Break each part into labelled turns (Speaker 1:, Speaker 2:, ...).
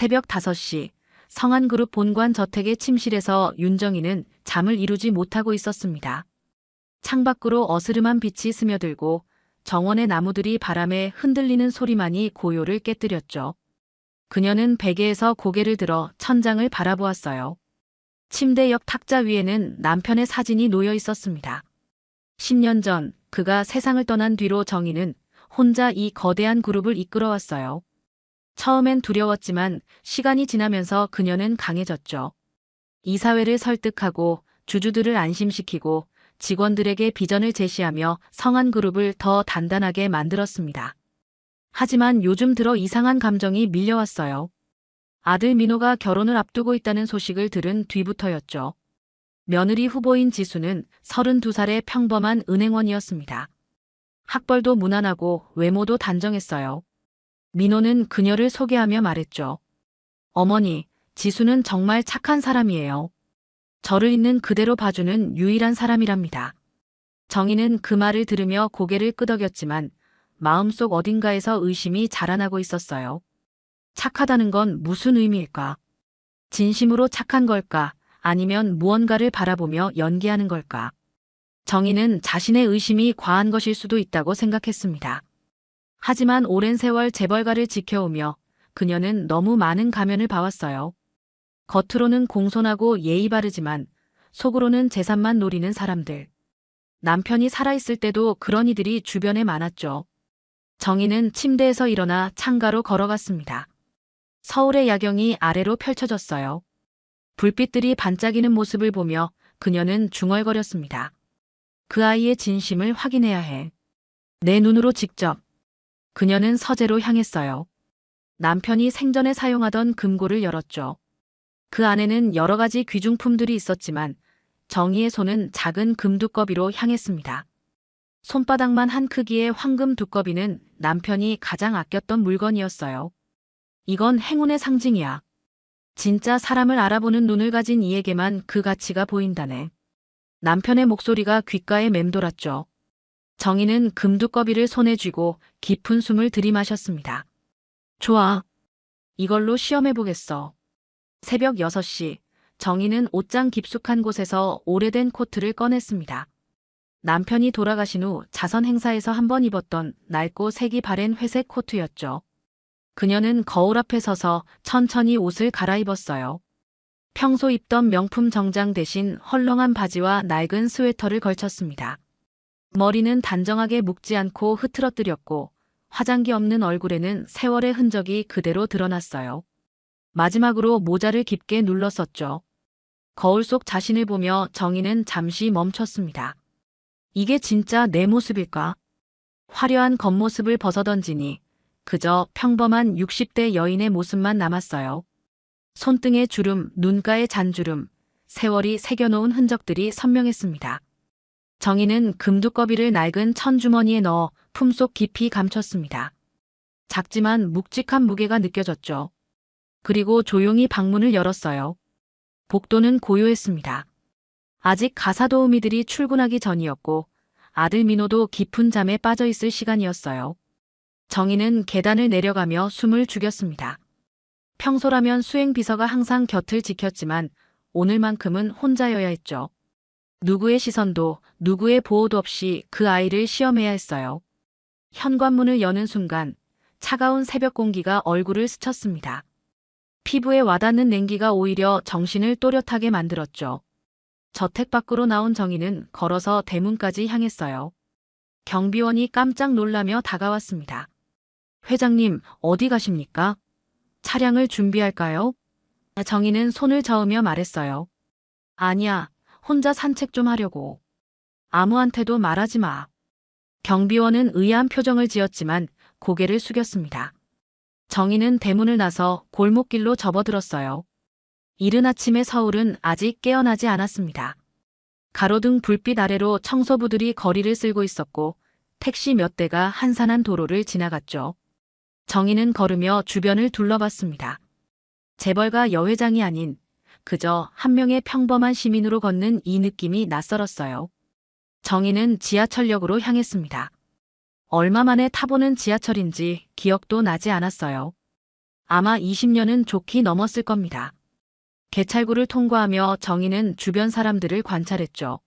Speaker 1: 새벽 5시 성한그룹 본관 저택의 침실에서 윤정희는 잠을 이루지 못하고 있었습니다. 창밖으로 어스름한 빛이 스며들고 정원의 나무들이 바람에 흔들리는 소리만이 고요를 깨뜨렸죠. 그녀는 베개에서 고개를 들어 천장을 바라보았어요. 침대 옆 탁자 위에는 남편의 사진이 놓여 있었습니다. 10년 전 그가 세상을 떠난 뒤로 정희는 혼자 이 거대한 그룹을 이끌어왔어요. 처음엔 두려웠지만 시간이 지나면서 그녀는 강해졌죠. 이사회를 설득하고 주주들을 안심시키고 직원들에게 비전을 제시하며 성한그룹을 더 단단하게 만들었습니다. 하지만 요즘 들어 이상한 감정이 밀려왔어요. 아들 민호가 결혼을 앞두고 있다는 소식을 들은 뒤부터였죠. 며느리 후보인 지수는 32살의 평범한 은행원이었습니다. 학벌도 무난하고 외모도 단정했어요. 민호는 그녀를 소개하며 말했죠. 어머니, 지수는 정말 착한 사람이에요. 저를 있는 그대로 봐주는 유일한 사람이랍니다. 정희는 그 말을 들으며 고개를 끄덕였지만 마음속 어딘가에서 의심이 자라나고 있었어요. 착하다는 건 무슨 의미일까? 진심으로 착한 걸까? 아니면 무언가를 바라보며 연기하는 걸까? 정희는 자신의 의심이 과한 것일 수도 있다고 생각했습니다. 하지만 오랜 세월 재벌가를 지켜오며 그녀는 너무 많은 가면을 봐왔어요. 겉으로는 공손하고 예의 바르지만 속으로는 재산만 노리는 사람들. 남편이 살아있을 때도 그런 이들이 주변에 많았죠. 정희는 침대에서 일어나 창가로 걸어갔습니다. 서울의 야경이 아래로 펼쳐졌어요. 불빛들이 반짝이는 모습을 보며 그녀는 중얼거렸습니다. 그 아이의 진심을 확인해야 해. 내 눈으로 직접. 그녀는 서재로 향했어요. 남편이 생전에 사용하던 금고를 열었죠. 그 안에는 여러 가지 귀중품들이 있었지만 정희의 손은 작은 금두꺼비로 향했습니다. 손바닥만 한 크기의 황금 두꺼비는 남편이 가장 아꼈던 물건이었어요. 이건 행운의 상징이야. 진짜 사람을 알아보는 눈을 가진 이에게만 그 가치가 보인다네. 남편의 목소리가 귓가에 맴돌았죠. 정희는 금두꺼비를 손에 쥐고 깊은 숨을 들이마셨습니다. 좋아. 이걸로 시험해보겠어. 새벽 6시, 정희는 옷장 깊숙한 곳에서 오래된 코트를 꺼냈습니다. 남편이 돌아가신 후 자선 행사에서 한번 입었던 낡고 색이 바랜 회색 코트였죠. 그녀는 거울 앞에 서서 천천히 옷을 갈아입었어요. 평소 입던 명품 정장 대신 헐렁한 바지와 낡은 스웨터를 걸쳤습니다. 머리는 단정하게 묶지 않고 흐트러뜨렸고 화장기 없는 얼굴에는 세월의 흔적이 그대로 드러났어요. 마지막으로 모자를 깊게 눌렀었죠. 거울 속 자신을 보며 정희는 잠시 멈췄습니다. 이게 진짜 내 모습일까? 화려한 겉모습을 벗어던지니 그저 평범한 60대 여인의 모습만 남았어요. 손등의 주름, 눈가의 잔주름, 세월이 새겨놓은 흔적들이 선명했습니다. 정희는 금두꺼비를 낡은 천주머니에 넣어 품속 깊이 감췄습니다. 작지만 묵직한 무게가 느껴졌죠. 그리고 조용히 방문을 열었어요. 복도는 고요했습니다. 아직 가사 도우미들이 출근하기 전이었고 아들 민호도 깊은 잠에 빠져 있을 시간이었어요. 정희는 계단을 내려가며 숨을 죽였습니다. 평소라면 수행비서가 항상 곁을 지켰지만 오늘만큼은 혼자여야 했죠. 누구의 시선도 누구의 보호도 없이 그 아이를 시험해야 했어요. 현관문을 여는 순간 차가운 새벽 공기가 얼굴을 스쳤습니다. 피부에 와닿는 냉기가 오히려 정신을 또렷하게 만들었죠. 저택 밖으로 나온 정희는 걸어서 대문까지 향했어요. 경비원이 깜짝 놀라며 다가왔습니다. 회장님, 어디 가십니까? 차량을 준비할까요? 정희는 손을 저으며 말했어요. 아니야, 혼자 산책 좀 하려고. 아무한테도 말하지 마. 경비원은 의아한 표정을 지었지만 고개를 숙였습니다. 정희는 대문을 나서 골목길로 접어들었어요. 이른 아침의 서울은 아직 깨어나지 않았습니다. 가로등 불빛 아래로 청소부들이 거리를 쓸고 있었고 택시 몇 대가 한산한 도로를 지나갔죠. 정희는 걸으며 주변을 둘러봤습니다. 재벌가 여회장이 아닌 그저 한 명의 평범한 시민으로 걷는 이 느낌이 낯설었어요. 정희는 지하철역으로 향했습니다. 얼마 만에 타보는 지하철인지 기억도 나지 않았어요. 아마 20년은 좋게 넘었을 겁니다. 개찰구를 통과하며 정희는 주변 사람들을 관찰했죠.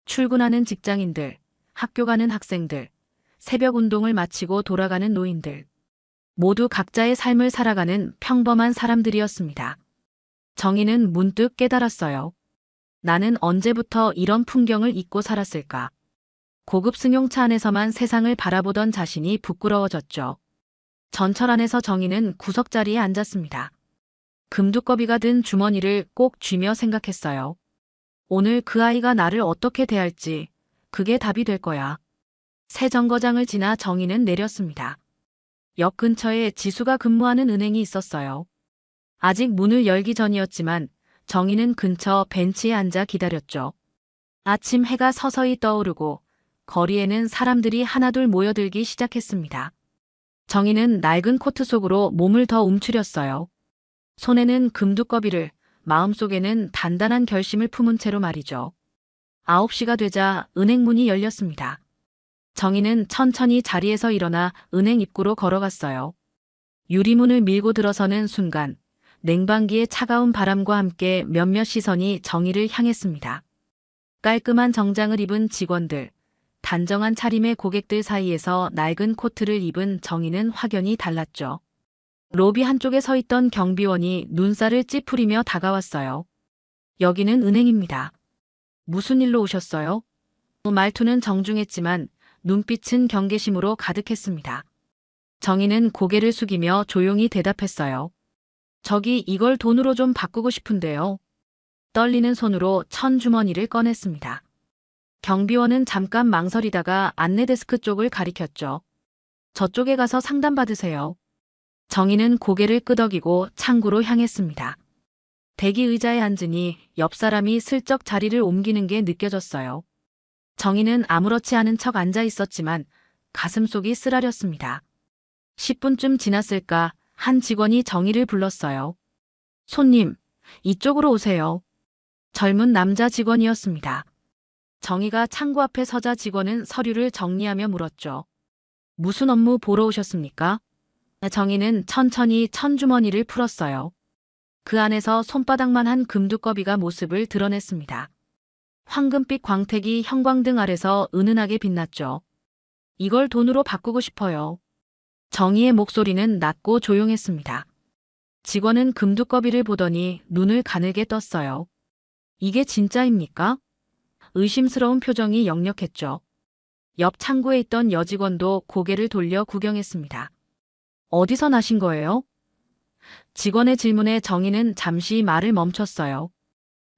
Speaker 1: 출근하는 직장인들, 학교 가는 학생들, 새벽 운동을 마치고 돌아가는 노인들. 모두 각자의 삶을 살아가는 평범한 사람들이었습니다. 정희는 문득 깨달았어요. 나는 언제부터 이런 풍경을 잊고 살았을까? 고급 승용차 안에서만 세상을 바라보던 자신이 부끄러워졌죠. 전철 안에서 정희는 구석자리에 앉았습니다. 금두꺼비가 든 주머니를 꼭 쥐며 생각했어요. 오늘 그 아이가 나를 어떻게 대할지 그게 답이 될 거야. 새 정거장을 지나 정희는 내렸습니다. 역 근처에 지수가 근무하는 은행이 있었어요. 아직 문을 열기 전이었지만 정희는 근처 벤치에 앉아 기다렸죠. 아침 해가 서서히 떠오르고 거리에는 사람들이 하나둘 모여들기 시작했습니다. 정희는 낡은 코트 속으로 몸을 더 움츠렸어요. 손에는 금두꺼비를, 마음속에는 단단한 결심을 품은 채로 말이죠. 9시가 되자 은행 문이 열렸습니다. 정희는 천천히 자리에서 일어나 은행 입구로 걸어갔어요. 유리문을 밀고 들어서는 순간 냉방기의 차가운 바람과 함께 몇몇 시선이 정희를 향했습니다. 깔끔한 정장을 입은 직원들, 단정한 차림의 고객들 사이에서 낡은 코트를 입은 정희는 확연히 달랐죠. 로비 한쪽에 서 있던 경비원이 눈살을 찌푸리며 다가왔어요. 여기는 은행입니다. 무슨 일로 오셨어요? 말투는 정중했지만 눈빛은 경계심으로 가득했습니다. 정희는 고개를 숙이며 조용히 대답했어요. 저기 이걸 돈으로 좀 바꾸고 싶은데요. 떨리는 손으로 천 주머니를 꺼냈습니다. 경비원은 잠깐 망설이다가 안내데스크 쪽을 가리켰죠. 저쪽에 가서 상담받으세요. 정희는 고개를 끄덕이고 창구로 향했습니다. 대기 의자에 앉으니 옆 사람이 슬쩍 자리를 옮기는 게 느껴졌어요. 정희는 아무렇지 않은 척 앉아 있었지만 가슴속이 쓰라렸습니다. 10분쯤 지났을까 한 직원이 정희를 불렀어요. 손님, 이쪽으로 오세요. 젊은 남자 직원이었습니다. 정희가 창구 앞에 서자 직원은 서류를 정리하며 물었죠. 무슨 업무 보러 오셨습니까? 정희는 천천히 천주머니를 풀었어요. 그 안에서 손바닥만 한 금두꺼비가 모습을 드러냈습니다. 황금빛 광택이 형광등 아래서 은은하게 빛났죠. 이걸 돈으로 바꾸고 싶어요. 정희의 목소리는 낮고 조용했습니다. 직원은 금두꺼비를 보더니 눈을 가늘게 떴어요. 이게 진짜입니까? 의심스러운 표정이 역력했죠. 옆 창구에 있던 여직원도 고개를 돌려 구경했습니다. 어디서 나신 거예요? 직원의 질문에 정희는 잠시 말을 멈췄어요.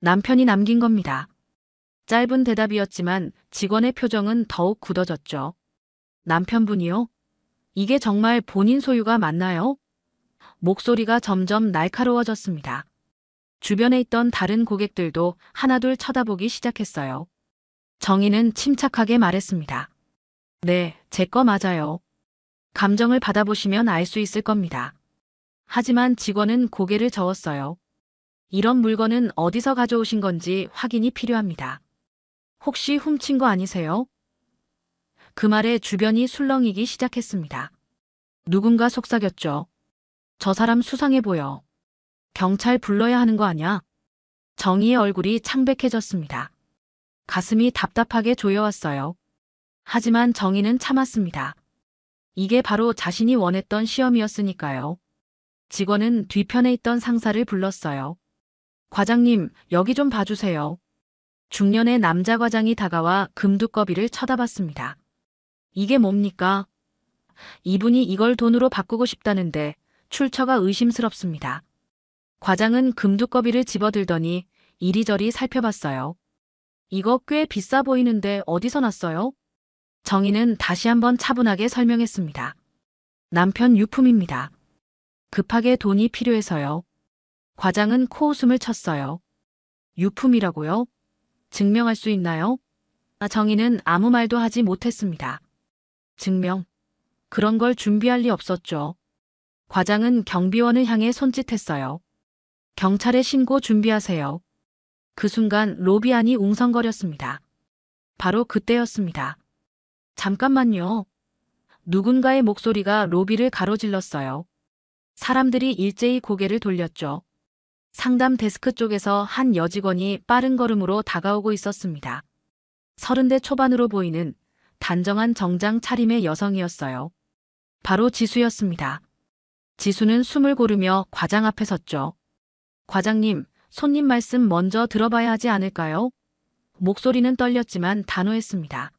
Speaker 1: 남편이 남긴 겁니다. 짧은 대답이었지만 직원의 표정은 더욱 굳어졌죠. 남편분이요? 이게 정말 본인 소유가 맞나요? 목소리가 점점 날카로워졌습니다. 주변에 있던 다른 고객들도 하나둘 쳐다보기 시작했어요. 정희는 침착하게 말했습니다. 네, 제 거 맞아요. 감정을 받아보시면 알 수 있을 겁니다. 하지만 직원은 고개를 저었어요. 이런 물건은 어디서 가져오신 건지 확인이 필요합니다. 혹시 훔친 거 아니세요? 그 말에 주변이 술렁이기 시작했습니다. 누군가 속삭였죠. 저 사람 수상해 보여. 경찰 불러야 하는 거 아냐? 정희의 얼굴이 창백해졌습니다. 가슴이 답답하게 조여왔어요. 하지만 정희는 참았습니다. 이게 바로 자신이 원했던 시험이었으니까요. 직원은 뒤편에 있던 상사를 불렀어요. 과장님, 여기 좀 봐주세요. 중년의 남자 과장이 다가와 금두꺼비를 쳐다봤습니다. 이게 뭡니까? 이분이 이걸 돈으로 바꾸고 싶다는데 출처가 의심스럽습니다. 과장은 금두꺼비를 집어들더니 이리저리 살펴봤어요. 이거 꽤 비싸 보이는데 어디서 났어요? 정희는 다시 한번 차분하게 설명했습니다. 남편 유품입니다. 급하게 돈이 필요해서요. 과장은 코웃음을 쳤어요. 유품이라고요? 증명할 수 있나요? 정희는 아무 말도 하지 못했습니다. 증명? 그런 걸 준비할 리 없었죠. 과장은 경비원을 향해 손짓했어요. 경찰에 신고 준비하세요. 그 순간 로비 안이 웅성거렸습니다. 바로 그때였습니다. 잠깐만요. 누군가의 목소리가 로비를 가로질렀어요. 사람들이 일제히 고개를 돌렸죠. 상담 데스크 쪽에서 한 여직원이 빠른 걸음으로 다가오고 있었습니다. 30대 초반으로 보이는 단정한 정장 차림의 여성이었어요. 바로 지수였습니다. 지수는 숨을 고르며 과장 앞에 섰죠. 과장님, 손님 말씀 먼저 들어봐야 하지 않을까요? 목소리는 떨렸지만 단호했습니다.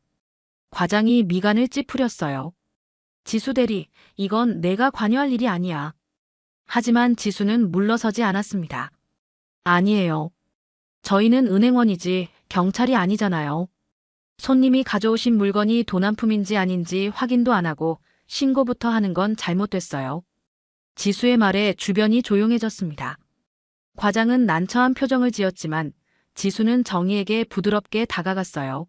Speaker 1: 과장이 미간을 찌푸렸어요. 지수 대리, 이건 내가 관여할 일이 아니야. 하지만 지수는 물러서지 않았습니다. 아니에요. 저희는 은행원이지 경찰이 아니잖아요. 손님이 가져오신 물건이 도난품인지 아닌지 확인도 안 하고 신고부터 하는 건 잘못됐어요. 지수의 말에 주변이 조용해졌습니다. 과장은 난처한 표정을 지었지만 지수는 정희에게 부드럽게 다가갔어요.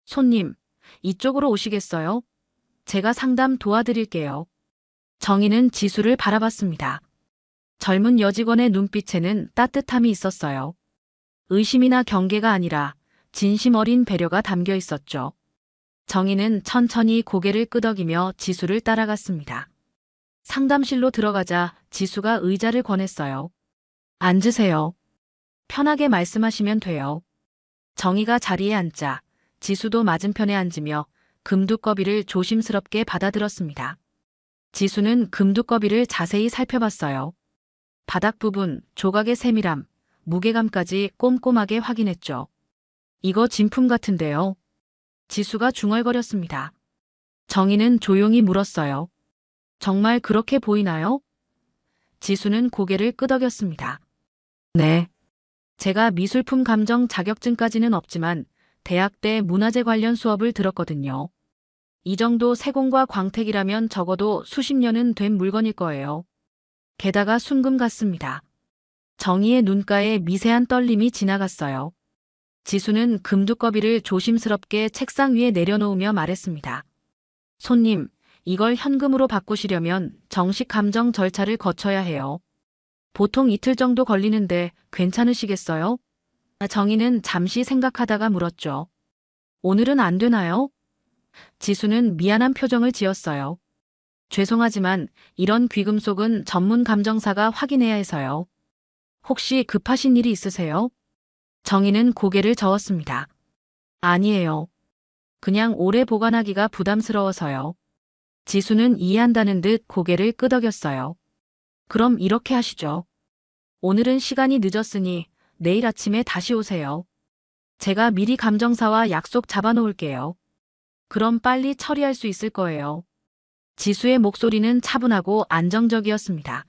Speaker 1: 손님, 이쪽으로 오시겠어요? 제가 상담 도와드릴게요. 정희는 지수를 바라봤습니다. 젊은 여직원의 눈빛에는 따뜻함이 있었어요. 의심이나 경계가 아니라 진심 어린 배려가 담겨 있었죠. 정희는 천천히 고개를 끄덕이며 지수를 따라갔습니다. 상담실로 들어가자 지수가 의자를 권했어요. 앉으세요. 편하게 말씀하시면 돼요. 정희가 자리에 앉자 지수도 맞은편에 앉으며 금두꺼비를 조심스럽게 받아들었습니다. 지수는 금두꺼비를 자세히 살펴봤어요. 바닥 부분, 조각의 세밀함, 무게감까지 꼼꼼하게 확인했죠. 이거 진품 같은데요. 지수가 중얼거렸습니다. 정희는 조용히 물었어요. 정말 그렇게 보이나요? 지수는 고개를 끄덕였습니다. 네. 제가 미술품 감정 자격증까지는 없지만 대학 때 문화재 관련 수업을 들었거든요. 이 정도 세공과 광택이라면 적어도 수십 년은 된 물건일 거예요. 게다가 순금 같습니다. 정희의 눈가에 미세한 떨림이 지나갔어요. 지수는 금두꺼비를 조심스럽게 책상 위에 내려놓으며 말했습니다. 손님, 이걸 현금으로 바꾸시려면 정식 감정 절차를 거쳐야 해요. 보통 이틀 정도 걸리는데 괜찮으시겠어요? 정희는 잠시 생각하다가 물었죠. 오늘은 안 되나요? 지수는 미안한 표정을 지었어요. 죄송하지만 이런 귀금속은 전문 감정사가 확인해야 해서요. 혹시 급하신 일이 있으세요? 정희는 고개를 저었습니다. 아니에요. 그냥 오래 보관하기가 부담스러워서요. 지수는 이해한다는 듯 고개를 끄덕였어요. 그럼 이렇게 하시죠. 오늘은 시간이 늦었으니 내일 아침에 다시 오세요. 제가 미리 감정사와 약속 잡아놓을게요. 그럼 빨리 처리할 수 있을 거예요. 지수의 목소리는 차분하고 안정적이었습니다.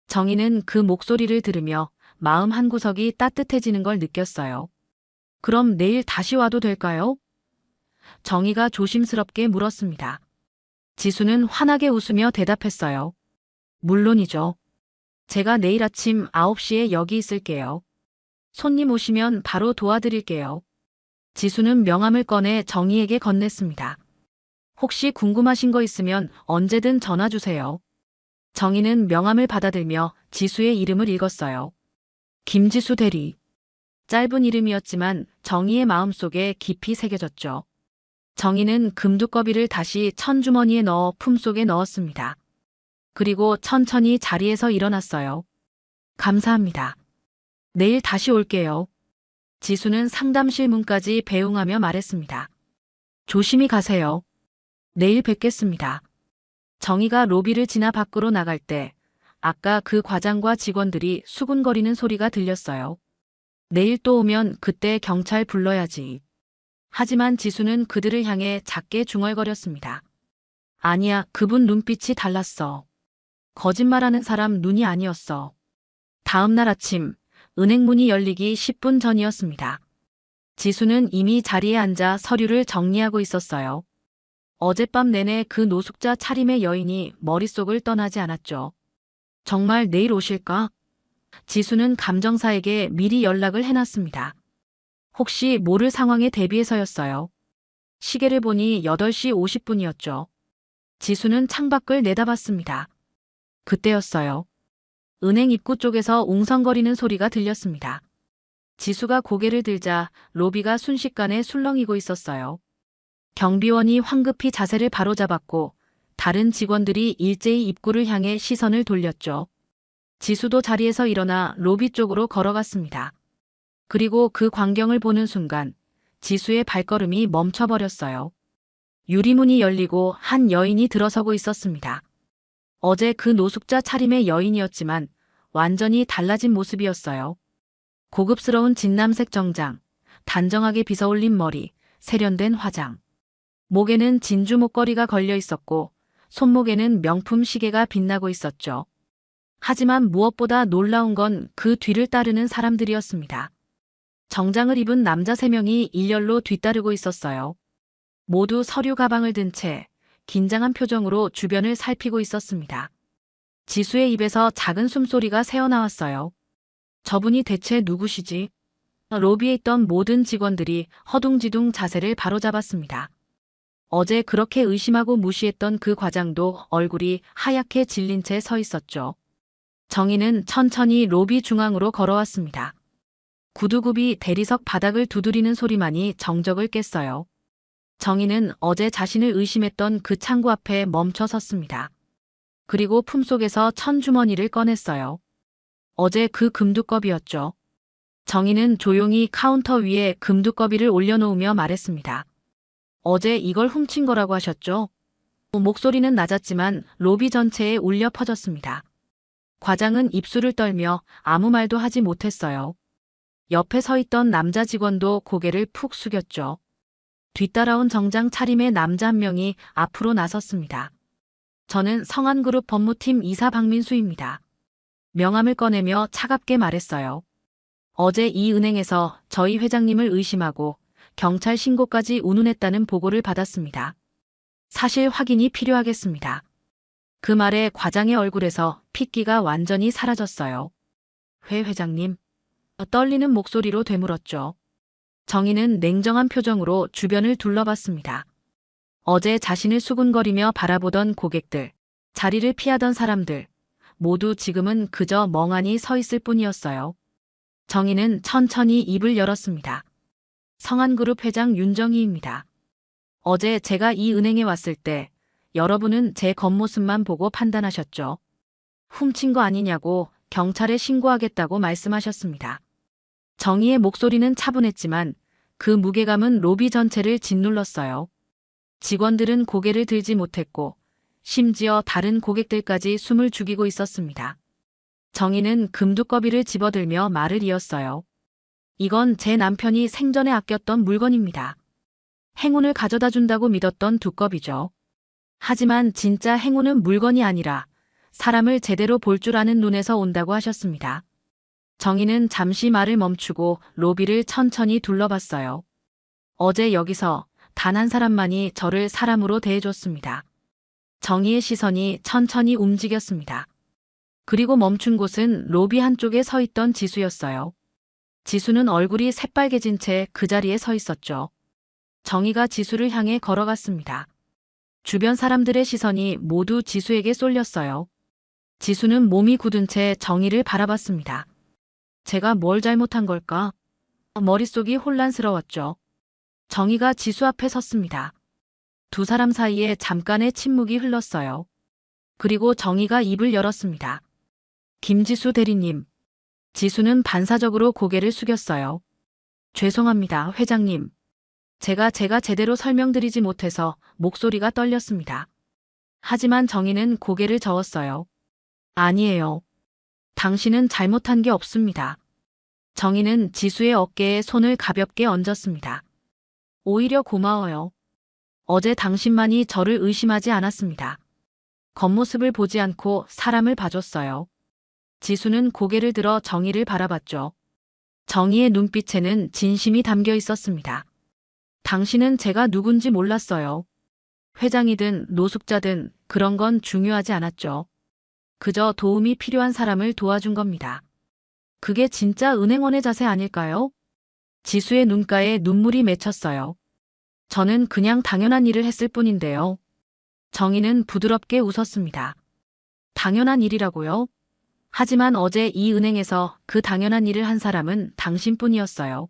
Speaker 1: 정희는 그 목소리를 들으며 마음 한구석이 따뜻해지는 걸 느꼈어요. 그럼 내일 다시 와도 될까요? 정희가 조심스럽게 물었습니다. 지수는 환하게 웃으며 대답했어요. 물론이죠. 제가 내일 아침 9시에 여기 있을게요. 손님 오시면 바로 도와드릴게요. 지수는 명함을 꺼내 정희에게 건넸습니다. 혹시 궁금하신 거 있으면 언제든 전화 주세요. 정희는 명함을 받아들며 지수의 이름을 읽었어요. 김지수 대리. 짧은 이름이었지만 정희의 마음속에 깊이 새겨졌죠. 정희는 금두꺼비를 다시 천주머니에 넣어 품속에 넣었습니다. 그리고 천천히 자리에서 일어났어요. 감사합니다. 내일 다시 올게요. 지수는 상담실 문까지 배웅하며 말했습니다. 조심히 가세요. 내일 뵙겠습니다. 정희가 로비를 지나 밖으로 나갈 때 아까 그 과장과 직원들이 수군거리는 소리가 들렸어요. 내일 또 오면 그때 경찰 불러야지. 하지만 지수는 그들을 향해 작게 중얼거렸습니다. 아니야, 그분 눈빛이 달랐어. 거짓말하는 사람 눈이 아니었어. 다음 날 아침, 은행 문이 열리기 10분 전이었습니다. 지수는 이미 자리에 앉아 서류를 정리하고 있었어요. 어젯밤 내내 그 노숙자 차림의 여인이 머릿속을 떠나지 않았죠. 정말 내일 오실까? 지수는 감정사에게 미리 연락을 해놨습니다. 혹시 모를 상황에 대비해서였어요. 시계를 보니 8시 50분이었죠. 지수는 창밖을 내다봤습니다. 그때였어요. 은행 입구 쪽에서 웅성거리는 소리가 들렸습니다. 지수가 고개를 들자 로비가 순식간에 술렁이고 있었어요. 경비원이 황급히 자세를 바로잡았고 다른 직원들이 일제히 입구를 향해 시선을 돌렸죠. 지수도 자리에서 일어나 로비 쪽으로 걸어갔습니다. 그리고 그 광경을 보는 순간 지수의 발걸음이 멈춰버렸어요. 유리문이 열리고 한 여인이 들어서고 있었습니다. 어제 그 노숙자 차림의 여인이었지만 완전히 달라진 모습이었어요. 고급스러운 진남색 정장, 단정하게 빗어올린 머리, 세련된 화장. 목에는 진주 목걸이가 걸려 있었고 손목에는 명품 시계가 빛나고 있었죠. 하지만 무엇보다 놀라운 건 그 뒤를 따르는 사람들이었습니다. 정장을 입은 남자 3명이 일렬로 뒤따르고 있었어요. 모두 서류 가방을 든 채 긴장한 표정으로 주변을 살피고 있었습니다. 지수의 입에서 작은 숨소리가 새어나왔어요. 저분이 대체 누구시지? 로비에 있던 모든 직원들이 허둥지둥 자세를 바로잡았습니다. 어제 그렇게 의심하고 무시했던 그 과장도 얼굴이 하얗게 질린 채 서 있었죠. 정희는 천천히 로비 중앙으로 걸어왔습니다. 구두굽이 대리석 바닥을 두드리는 소리만이 정적을 깼어요. 정희는 어제 자신을 의심했던 그 창구 앞에 멈춰 섰습니다. 그리고 품속에서 천주머니를 꺼냈어요. 어제 그 금두꺼비였죠. 정희는 조용히 카운터 위에 금두꺼비를 올려놓으며 말했습니다. 어제 이걸 훔친 거라고 하셨죠? 목소리는 낮았지만 로비 전체에 울려 퍼졌습니다. 과장은 입술을 떨며 아무 말도 하지 못했어요. 옆에 서 있던 남자 직원도 고개를 푹 숙였죠. 뒤따라온 정장 차림의 남자 한 명이 앞으로 나섰습니다. 저는 성안그룹 법무팀 이사 박민수입니다. 명함을 꺼내며 차갑게 말했어요. 어제 이 은행에서 저희 회장님을 의심하고 경찰 신고까지 운운했다는 보고를 받았습니다. 사실 확인이 필요하겠습니다. 그 말에 과장의 얼굴에서 핏기가 완전히 사라졌어요. 회 회장님. 떨리는 목소리로 되물었죠. 정희는 냉정한 표정으로 주변을 둘러봤습니다. 어제 자신을 수군거리며 바라보던 고객들, 자리를 피하던 사람들, 모두 지금은 그저 멍하니 서 있을 뿐이었어요. 정희는 천천히 입을 열었습니다. 성안그룹 회장 윤정희입니다. 어제 제가 이 은행에 왔을 때 여러분은 제 겉모습만 보고 판단하셨죠. 훔친 거 아니냐고 경찰에 신고하겠다고 말씀하셨습니다. 정희의 목소리는 차분했지만 그 무게감은 로비 전체를 짓눌렀어요. 직원들은 고개를 들지 못했고 심지어 다른 고객들까지 숨을 죽이고 있었습니다. 정희는 금두꺼비를 집어들며 말을 이었어요. 이건 제 남편이 생전에 아꼈던 물건입니다. 행운을 가져다 준다고 믿었던 두꺼비죠. 하지만 진짜 행운은 물건이 아니라 사람을 제대로 볼 줄 아는 눈에서 온다고 하셨습니다. 정희는 잠시 말을 멈추고 로비를 천천히 둘러봤어요. 어제 여기서 단 한 사람만이 저를 사람으로 대해줬습니다. 정희의 시선이 천천히 움직였습니다. 그리고 멈춘 곳은 로비 한쪽에 서 있던 지수였어요. 지수는 얼굴이 새빨개진 채 그 자리에 서 있었죠. 정희가 지수를 향해 걸어갔습니다. 주변 사람들의 시선이 모두 지수에게 쏠렸어요. 지수는 몸이 굳은 채 정희를 바라봤습니다. 제가 뭘 잘못한 걸까? 머릿속이 혼란스러웠죠. 정희가 지수 앞에 섰습니다. 두 사람 사이에 잠깐의 침묵이 흘렀어요. 그리고 정희가 입을 열었습니다. 김지수 대리님. 지수는 반사적으로 고개를 숙였어요. 죄송합니다, 회장님. 제가 제대로 설명드리지 못해서 목소리가 떨렸습니다. 하지만 정희는 고개를 저었어요. 아니에요. 당신은 잘못한 게 없습니다. 정희는 지수의 어깨에 손을 가볍게 얹었습니다. 오히려 고마워요. 어제 당신만이 저를 의심하지 않았습니다. 겉모습을 보지 않고 사람을 봐줬어요. 지수는 고개를 들어 정희를 바라봤죠. 정희의 눈빛에는 진심이 담겨 있었습니다. 당신은 제가 누군지 몰랐어요. 회장이든 노숙자든 그런 건 중요하지 않았죠. 그저 도움이 필요한 사람을 도와준 겁니다. 그게 진짜 은행원의 자세 아닐까요? 지수의 눈가에 눈물이 맺혔어요. 저는 그냥 당연한 일을 했을 뿐인데요. 정희는 부드럽게 웃었습니다. 당연한 일이라고요? 하지만 어제 이 은행에서 그 당연한 일을 한 사람은 당신뿐이었어요.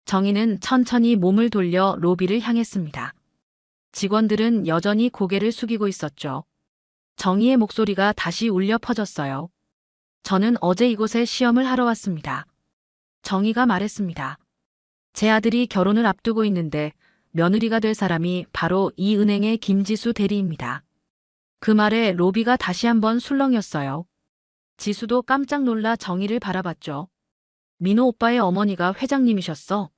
Speaker 1: 정희는 천천히 몸을 돌려 로비를 향했습니다. 직원들은 여전히 고개를 숙이고 있었죠. 정희의 목소리가 다시 울려 퍼졌어요. 저는 어제 이곳에 시험을 하러 왔습니다. 정희가 말했습니다. 제 아들이 결혼을 앞두고 있는데 며느리가 될 사람이 바로 이 은행의 김지수 대리입니다. 그 말에 로비가 다시 한번 술렁였어요. 지수도 깜짝 놀라 정희를 바라봤죠. 민호 오빠의 어머니가 회장님이셨어.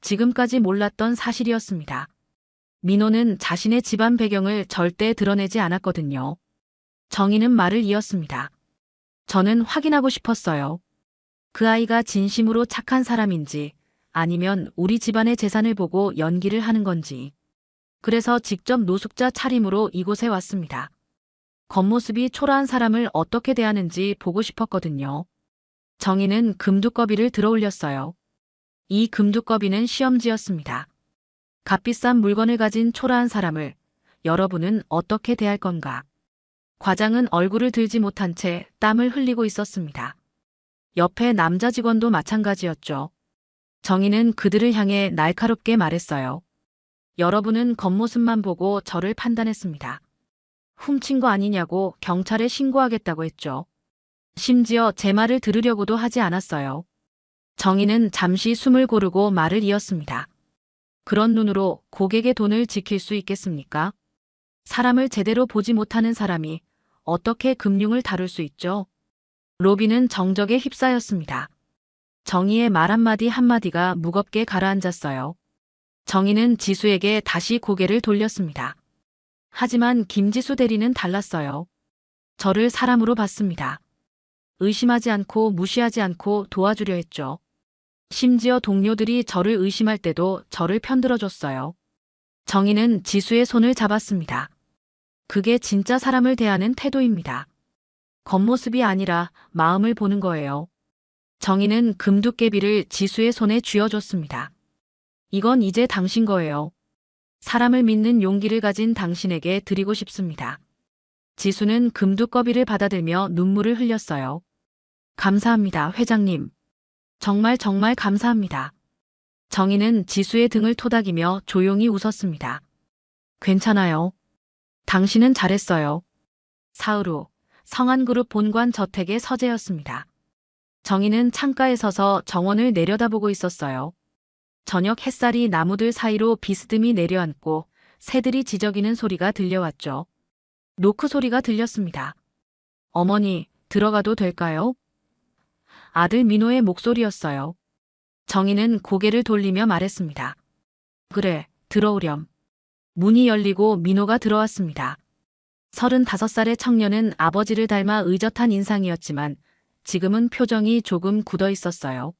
Speaker 1: 지금까지 몰랐던 사실이었습니다. 민호는 자신의 집안 배경을 절대 드러내지 않았거든요. 정희는 말을 이었습니다. 저는 확인하고 싶었어요. 그 아이가 진심으로 착한 사람인지 아니면 우리 집안의 재산을 보고 연기를 하는 건지. 그래서 직접 노숙자 차림으로 이곳에 왔습니다. 겉모습이 초라한 사람을 어떻게 대하는지 보고 싶었거든요. 정희는 금두꺼비를 들어올렸어요. 이 금두꺼비는 시험지였습니다. 값비싼 물건을 가진 초라한 사람을 여러분은 어떻게 대할 건가? 과장은 얼굴을 들지 못한 채 땀을 흘리고 있었습니다. 옆에 남자 직원도 마찬가지였죠. 정희는 그들을 향해 날카롭게 말했어요. 여러분은 겉모습만 보고 저를 판단했습니다. 훔친 거 아니냐고 경찰에 신고하겠다고 했죠. 심지어 제 말을 들으려고도 하지 않았어요. 정희는 잠시 숨을 고르고 말을 이었습니다. 그런 눈으로 고객의 돈을 지킬 수 있겠습니까? 사람을 제대로 보지 못하는 사람이 어떻게 금융을 다룰 수 있죠? 로비는 정적에 휩싸였습니다. 정희의 말 한마디 한마디가 무겁게 가라앉았어요. 정희는 지수에게 다시 고개를 돌렸습니다. 하지만 김지수 대리는 달랐어요. 저를 사람으로 봤습니다. 의심하지 않고 무시하지 않고 도와주려 했죠. 심지어 동료들이 저를 의심할 때도 저를 편들어줬어요. 정희는 지수의 손을 잡았습니다. 그게 진짜 사람을 대하는 태도입니다. 겉모습이 아니라 마음을 보는 거예요. 정희는 금두깨비를 지수의 손에 쥐어줬습니다. 이건 이제 당신 거예요. 사람을 믿는 용기를 가진 당신에게 드리고 싶습니다. 지수는 금두꺼비를 받아들며 눈물을 흘렸어요. 감사합니다, 회장님. 정말 정말 감사합니다. 정희는 지수의 등을 토닥이며 조용히 웃었습니다. 괜찮아요. 당신은 잘했어요. 사흘 후 성한그룹 본관 저택의 서재였습니다. 정희는 창가에 서서 정원을 내려다보고 있었어요. 저녁 햇살이 나무들 사이로 비스듬히 내려앉고 새들이 지저귀는 소리가 들려왔죠. 노크 소리가 들렸습니다. 어머니, 들어가도 될까요? 아들 민호의 목소리였어요. 정희는 고개를 돌리며 말했습니다. 그래, 들어오렴. 문이 열리고 민호가 들어왔습니다. 35살의 청년은 아버지를 닮아 의젓한 인상이었지만 지금은 표정이 조금 굳어 있었어요.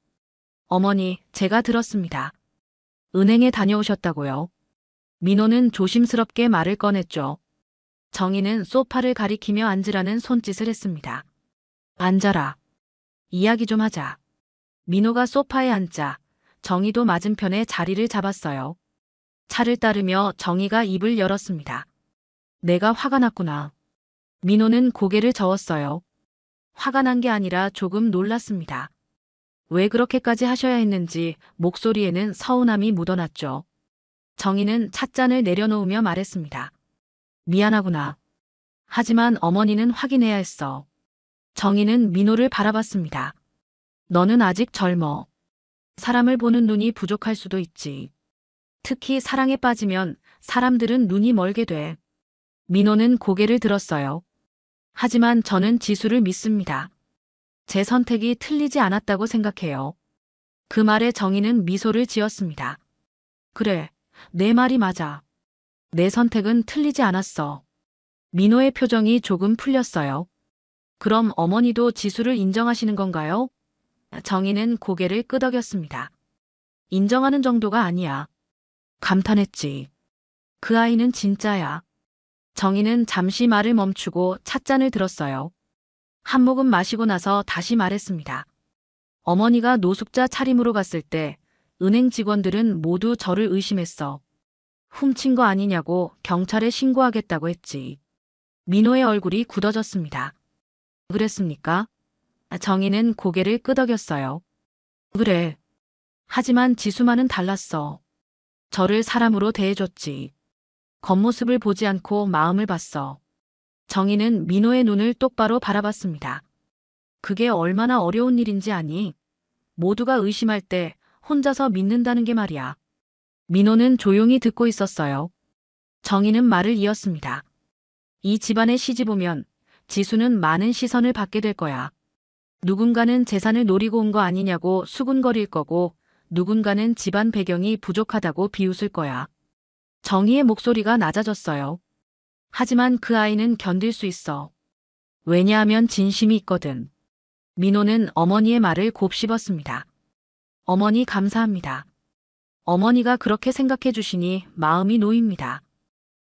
Speaker 1: 어머니, 제가 들었습니다. 은행에 다녀오셨다고요. 민호는 조심스럽게 말을 꺼냈죠. 정희는 소파를 가리키며 앉으라는 손짓을 했습니다. 앉아라. 이야기 좀 하자. 민호가 소파에 앉자 정희도 맞은편에 자리를 잡았어요. 차를 따르며 정희가 입을 열었습니다. 내가 화가 났구나. 민호는 고개를 저었어요. 화가 난 게 아니라 조금 놀랐습니다. 왜 그렇게까지 하셔야 했는지 목소리에는 서운함이 묻어났죠. 정희는 찻잔을 내려놓으며 말했습니다. 미안하구나. 하지만 어머니는 확인해야 했어. 정희는 민호를 바라봤습니다. 너는 아직 젊어. 사람을 보는 눈이 부족할 수도 있지. 특히 사랑에 빠지면 사람들은 눈이 멀게 돼. 민호는 고개를 들었어요. 하지만 저는 지수를 믿습니다. 제 선택이 틀리지 않았다고 생각해요. 그 말에 정희는 미소를 지었습니다. 그래, 내 말이 맞아. 내 선택은 틀리지 않았어. 민호의 표정이 조금 풀렸어요. 그럼 어머니도 지수를 인정하시는 건가요? 정희는 고개를 끄덕였습니다. 인정하는 정도가 아니야. 감탄했지. 그 아이는 진짜야. 정희는 잠시 말을 멈추고 찻잔을 들었어요. 한 모금 마시고 나서 다시 말했습니다. 어머니가 노숙자 차림으로 갔을 때 은행 직원들은 모두 저를 의심했어. 훔친 거 아니냐고 경찰에 신고하겠다고 했지. 민호의 얼굴이 굳어졌습니다. 그랬습니까? 정희는 고개를 끄덕였어요. 그래. 하지만 지수만은 달랐어. 저를 사람으로 대해줬지. 겉모습을 보지 않고 마음을 봤어. 정희는 민호의 눈을 똑바로 바라봤습니다. 그게 얼마나 어려운 일인지 아니? 모두가 의심할 때 혼자서 믿는다는 게 말이야. 민호는 조용히 듣고 있었어요. 정희는 말을 이었습니다. 이 집안에 시집 오면 지수는 많은 시선을 받게 될 거야. 누군가는 재산을 노리고 온 거 아니냐고 수군거릴 거고 누군가는 집안 배경이 부족하다고 비웃을 거야. 정희의 목소리가 낮아졌어요. 하지만 그 아이는 견딜 수 있어. 왜냐하면 진심이 있거든. 민호는 어머니의 말을 곱씹었습니다. 어머니 감사합니다. 어머니가 그렇게 생각해 주시니 마음이 놓입니다.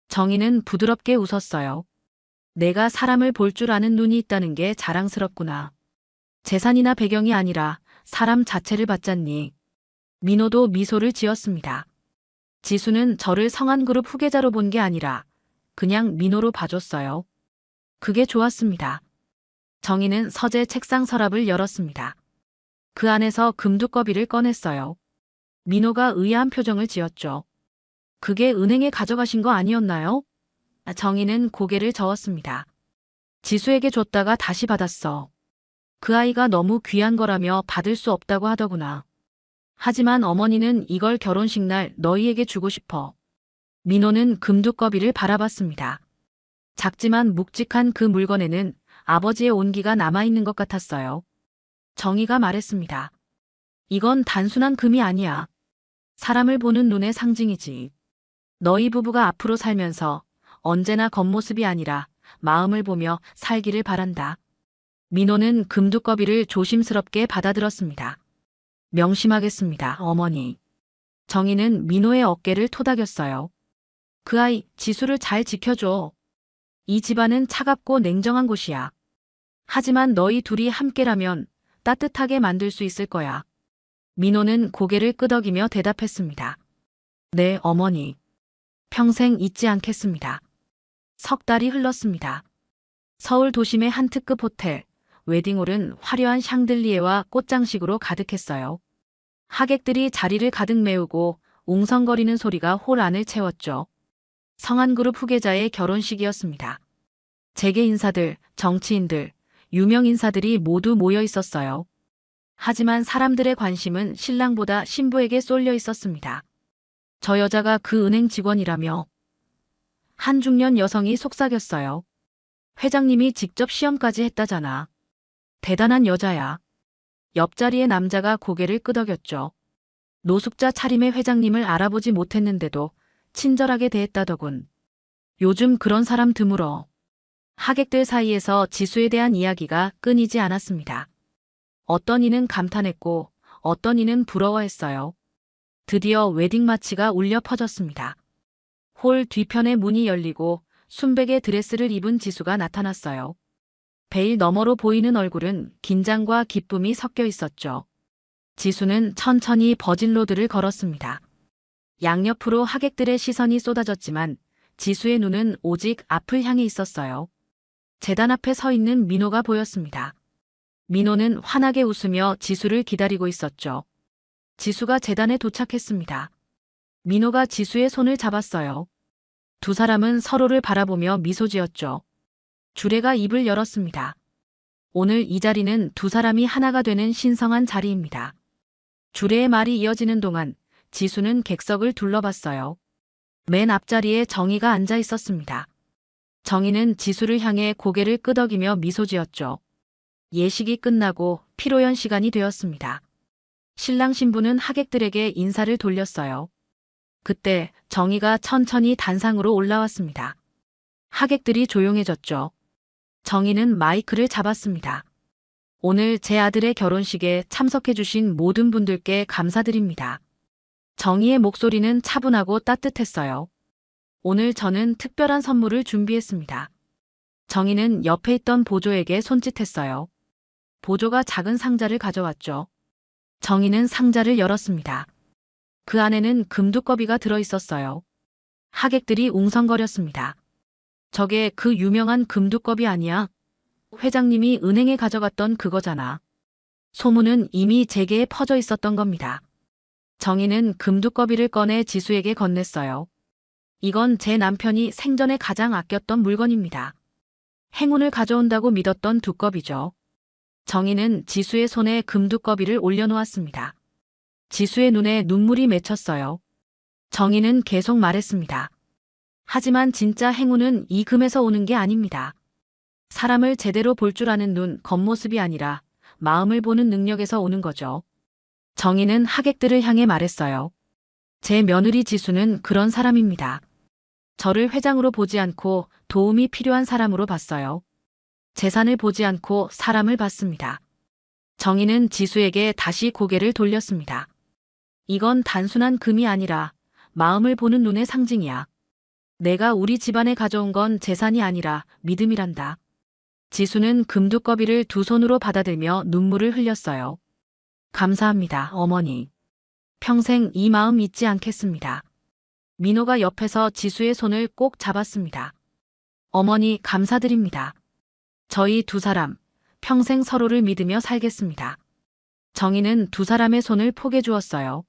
Speaker 1: 정희는 부드럽게 웃었어요. 내가 사람을 볼 줄 아는 눈이 있다는 게 자랑스럽구나. 재산이나 배경이 아니라 사람 자체를 봤잖니. 민호도 미소를 지었습니다. 지수는 저를 성한그룹 후계자로 본 게 아니라 그냥 민호로 봐줬어요. 그게 좋았습니다. 정희는 서재 책상 서랍을 열었습니다. 그 안에서 금두꺼비를 꺼냈어요. 민호가 의아한 표정을 지었죠. 그게 은행에 가져가신 거 아니었나요? 정희는 고개를 저었습니다. 지수에게 줬다가 다시 받았어. 그 아이가 너무 귀한 거라며 받을 수 없다고 하더구나. 하지만 어머니는 이걸 결혼식 날 너희에게 주고 싶어. 민호는 금두꺼비를 바라봤습니다. 작지만 묵직한 그 물건에는 아버지의 온기가 남아있는 것 같았어요. 정희가 말했습니다. 이건 단순한 금이 아니야. 사람을 보는 눈의 상징이지. 너희 부부가 앞으로 살면서 언제나 겉모습이 아니라 마음을 보며 살기를 바란다. 민호는 금두꺼비를 조심스럽게 받아들었습니다. 명심하겠습니다, 어머니. 정희는 민호의 어깨를 토닥였어요. 그 아이, 지수를 잘 지켜줘. 이 집안은 차갑고 냉정한 곳이야. 하지만 너희 둘이 함께라면 따뜻하게 만들 수 있을 거야. 민호는 고개를 끄덕이며 대답했습니다. 네, 어머니. 평생 잊지 않겠습니다. 석 달이 흘렀습니다. 서울 도심의 한 특급 호텔, 웨딩홀은 화려한 샹들리에와 꽃장식으로 가득했어요. 하객들이 자리를 가득 메우고 웅성거리는 소리가 홀 안을 채웠죠. 성한그룹 후계자의 결혼식이었습니다. 재계 인사들, 정치인들, 유명 인사들이 모두 모여 있었어요. 하지만 사람들의 관심은 신랑보다 신부에게 쏠려 있었습니다. 저 여자가 그 은행 직원이라며. 한 중년 여성이 속삭였어요. 회장님이 직접 시험까지 했다잖아. 대단한 여자야. 옆자리의 남자가 고개를 끄덕였죠. 노숙자 차림의 회장님을 알아보지 못했는데도 친절하게 대했다더군. 요즘 그런 사람 드물어. 하객들 사이에서 지수에 대한 이야기가 끊이지 않았습니다. 어떤 이는 감탄했고 어떤 이는 부러워했어요. 드디어 웨딩 마치가 울려 퍼졌습니다. 홀 뒤편의 문이 열리고 순백의 드레스를 입은 지수가 나타났어요. 베일 너머로 보이는 얼굴은 긴장과 기쁨이 섞여 있었죠. 지수는 천천히 버진로드를 걸었습니다. 양옆으로 하객들의 시선이 쏟아졌지만 지수의 눈은 오직 앞을 향해 있었어요. 재단 앞에 서 있는 민호가 보였습니다. 민호는 환하게 웃으며 지수를 기다리고 있었죠. 지수가 재단에 도착했습니다. 민호가 지수의 손을 잡았어요. 두 사람은 서로를 바라보며 미소 지었죠. 주례가 입을 열었습니다. 오늘 이 자리는 두 사람이 하나가 되는 신성한 자리입니다. 주례의 말이 이어지는 동안 지수는 객석을 둘러봤어요. 맨 앞자리에 정희가 앉아 있었습니다. 정희는 지수를 향해 고개를 끄덕이며 미소 지었죠. 예식이 끝나고 피로연 시간이 되었습니다. 신랑 신부는 하객들에게 인사를 돌렸어요. 그때 정희가 천천히 단상으로 올라왔습니다. 하객들이 조용해졌죠. 정희는 마이크를 잡았습니다. 오늘 제 아들의 결혼식에 참석해주신 모든 분들께 감사드립니다. 정희의 목소리는 차분하고 따뜻했어요. 오늘 저는 특별한 선물을 준비했습니다. 정희는 옆에 있던 보조에게 손짓했어요. 보조가 작은 상자를 가져왔죠. 정희는 상자를 열었습니다. 그 안에는 금두꺼비가 들어있었어요. 하객들이 웅성거렸습니다. 저게 그 유명한 금두꺼비 아니야? 회장님이 은행에 가져갔던 그거잖아. 소문은 이미 재계에 퍼져 있었던 겁니다. 정희는 금두꺼비를 꺼내 지수에게 건넸어요. 이건 제 남편이 생전에 가장 아꼈던 물건입니다. 행운을 가져온다고 믿었던 두꺼비죠. 정희는 지수의 손에 금두꺼비를 올려놓았습니다. 지수의 눈에 눈물이 맺혔어요. 정희는 계속 말했습니다. 하지만 진짜 행운은 이 금에서 오는 게 아닙니다. 사람을 제대로 볼 줄 아는 눈, 겉모습이 아니라 마음을 보는 능력에서 오는 거죠. 정희는 하객들을 향해 말했어요. 제 며느리 지수는 그런 사람입니다. 저를 회장으로 보지 않고 도움이 필요한 사람으로 봤어요. 재산을 보지 않고 사람을 봤습니다. 정희는 지수에게 다시 고개를 돌렸습니다. 이건 단순한 금이 아니라 마음을 보는 눈의 상징이야. 내가 우리 집안에 가져온 건 재산이 아니라 믿음이란다. 지수는 금두꺼비를 두 손으로 받아들며 눈물을 흘렸어요. 감사합니다, 어머니. 평생 이 마음 잊지 않겠습니다. 민호가 옆에서 지수의 손을 꼭 잡았습니다. 어머니, 감사드립니다. 저희 두 사람 평생 서로를 믿으며 살겠습니다. 정희는 두 사람의 손을 포개 주었어요.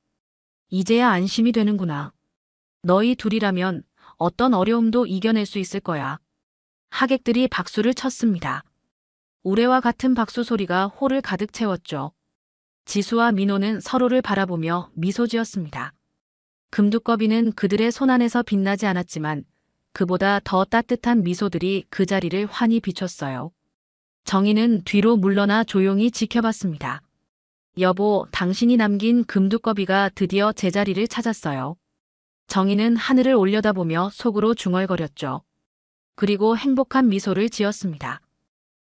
Speaker 1: 이제야 안심이 되는구나. 너희 둘이라면 어떤 어려움도 이겨낼 수 있을 거야. 하객들이 박수를 쳤습니다. 우레와 같은 박수 소리가 홀을 가득 채웠죠. 지수와 민호는 서로를 바라보며 미소 지었습니다. 금두꺼비는 그들의 손안에서 빛나지 않았지만 그보다 더 따뜻한 미소들이 그 자리를 환히 비췄어요. 정희는 뒤로 물러나 조용히 지켜봤습니다. 여보, 당신이 남긴 금두꺼비가 드디어 제자리를 찾았어요. 정희는 하늘을 올려다보며 속으로 중얼거렸죠. 그리고 행복한 미소를 지었습니다.